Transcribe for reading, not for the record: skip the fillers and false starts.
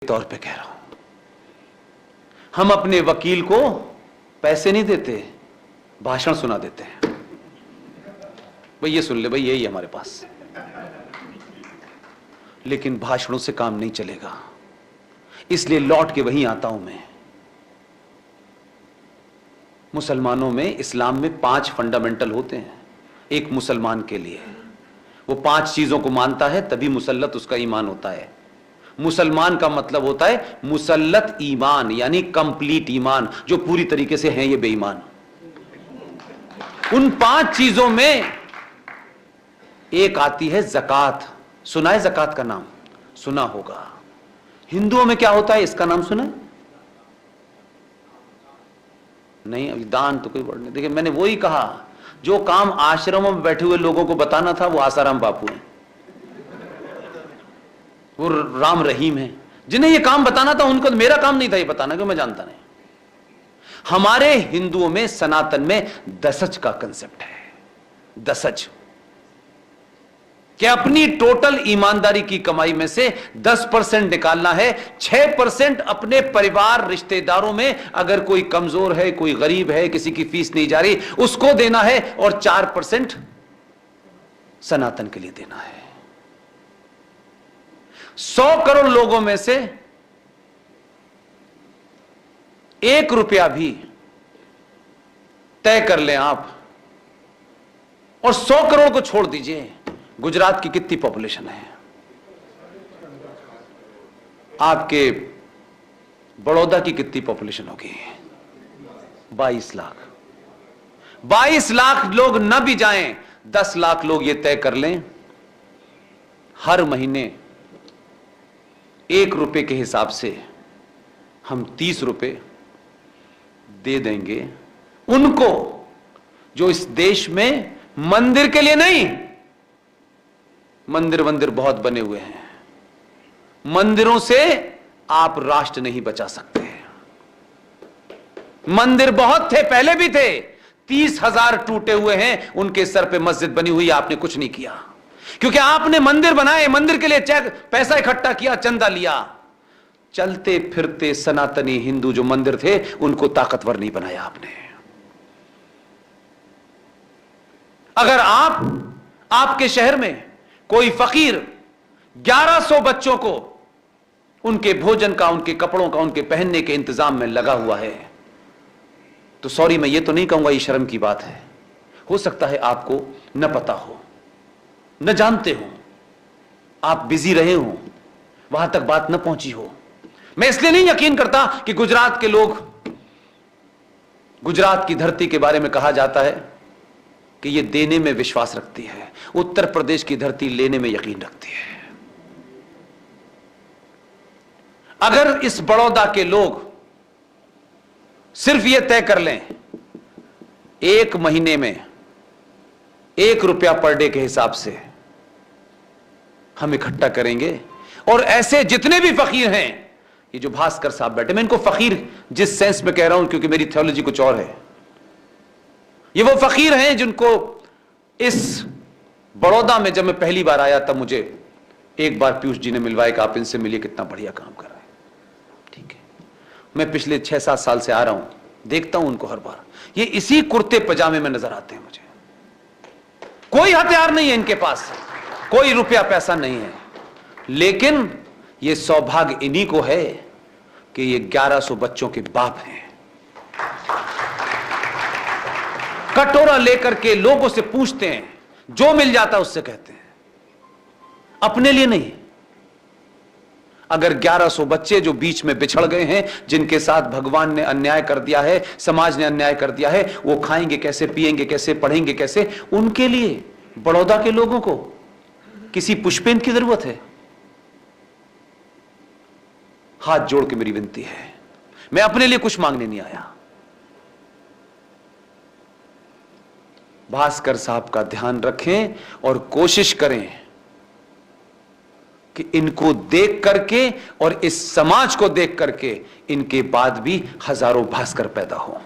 तौर पे कह रहा हूं, हम अपने वकील को पैसे नहीं देते, भाषण सुना देते हैं। भाई ये सुन ले, भाई यही है हमारे पास। लेकिन भाषणों से काम नहीं चलेगा, इसलिए लौट के वहीं आता हूं मैं। मुसलमानों में, इस्लाम में 5 फंडामेंटल होते हैं एक मुसलमान के लिए। वो 5 चीजों को मानता है तभी मुसल्लत उसका ईमान होता है। मुसलमान का मतलब होता है मुसल्लत ईमान, यानी कंप्लीट ईमान, जो पूरी तरीके से हैं ये बेईमान। उन 5 चीजों में एक आती है ज़कात। सुना है ज़कात का नाम? सुना होगा। हिंदुओं में क्या होता है, इसका नाम सुना है? नहीं, अभी दान तो कोई वर्ड नहीं। देखिए, मैंने वही कहा, जो काम आश्रमों में बैठे हुए लोगों को बताना था वो आसाराम बापू है, वो राम रहीम है। जिन्हें ये काम बताना था उनको, मेरा काम नहीं था ये बताना, क्यों मैं जानता नहीं। हमारे हिंदुओं में, सनातन में दसज का कंसेप्ट है। दसज कि अपनी टोटल ईमानदारी की कमाई में से 10% निकालना है। 6% अपने परिवार रिश्तेदारों में, अगर कोई कमजोर है, कोई गरीब है, किसी की फीस नहीं जा रही, उसको देना है, और 4% सनातन के लिए देना है। 100 करोड़ लोगों में से 1 रुपया भी तय कर लें आप, और 100 करोड़ को छोड़ दीजिए। गुजरात की कितनी पॉपुलेशन है? आपके बड़ौदा की कितनी पॉपुलेशन होगी? 22 लाख। 22 लाख लोग न भी जाएं, 10 लाख लोग ये तय कर लें, हर महीने 1 रुपए के हिसाब से हम 30 रुपए दे देंगे उनको, जो इस देश में मंदिर के लिए नहीं, मंदिर बहुत बने हुए हैं, मंदिरों से आप राष्ट्र नहीं बचा सकते। मंदिर बहुत थे, पहले भी थे, 30,000 टूटे हुए हैं, उनके सर पे मस्जिद बनी हुई, आपने कुछ नहीं किया, क्योंकि आपने मंदिर बनाए, मंदिर के लिए पैसा इकट्ठा किया, चंदा लिया। चलते फिरते सनातनी हिंदू जो मंदिर थे, उनको ताकतवर नहीं बनाया आपने। अगर आपके शहर में कोई फकीर 1100 बच्चों को उनके भोजन का, उनके कपड़ों का, उनके पहनने के इंतजाम में लगा हुआ है, तो सॉरी, मैं ये तो नहीं कहूंगा ये शर्म की बात है। हो सकता है आपको न पता हो, न जानते हो, आप बिजी रहे हो, वहां तक बात न पहुंची हो। मैं इसलिए नहीं यकीन करता कि गुजरात के लोग, गुजरात की धरती के बारे में कहा जाता है कि ये देने में विश्वास रखती है, उत्तर प्रदेश की धरती लेने में यकीन रखती है। अगर इस बड़ौदा के लोग सिर्फ ये तय कर लें, 1 महीने में 1 रुपया पर डे के हिसाब से हम इकट्ठा करेंगे, और ऐसे जितने भी फकीर हैं, ये जो भास्कर साहब बैठे, मैं इनको फकीर जिस सेंस में कह रहा हूं क्योंकि मेरी थियोलॉजी कुछ और है, ये वो फकीर हैं जिनको इस बड़ौदा में जब मैं पहली बार आया तब मुझे एक बार पीयूष जी ने मिलवाया कि आप इनसे मिलिए, कितना बढ़िया काम कर रहे हैं। ठीक है, मैं पिछले 6-7 साल से आ रहा हूं, देखता हूं उनको हर बार, ये इसी कुर्ते पजामे में नजर आते हैं मुझे। कोई हथियार नहीं है इनके पास, कोई रुपया पैसा नहीं है, लेकिन ये सौभाग्य इन्हीं को है कि ये 1100 बच्चों के बाप हैं। कटोरा लेकर के लोगों से पूछते हैं, जो मिल जाता उससे कहते हैं, अपने लिए नहीं। अगर 1100 बच्चे जो बीच में बिछड़ गए हैं, जिनके साथ भगवान ने अन्याय कर दिया है, समाज ने अन्याय कर दिया है, वो खाएंगे कैसे, पिएंगे कैसे, पढ़ेंगे कैसे? उनके लिए बड़ौदा के लोगों को किसी पुष्पेन की जरूरत है? हाथ जोड़ के मेरी विनती है, मैं अपने लिए कुछ मांगने नहीं आया। भास्कर साहब का ध्यान रखें और कोशिश करें कि इनको देख करके और इस समाज को देख करके इनके बाद भी हजारों भास्कर पैदा हो।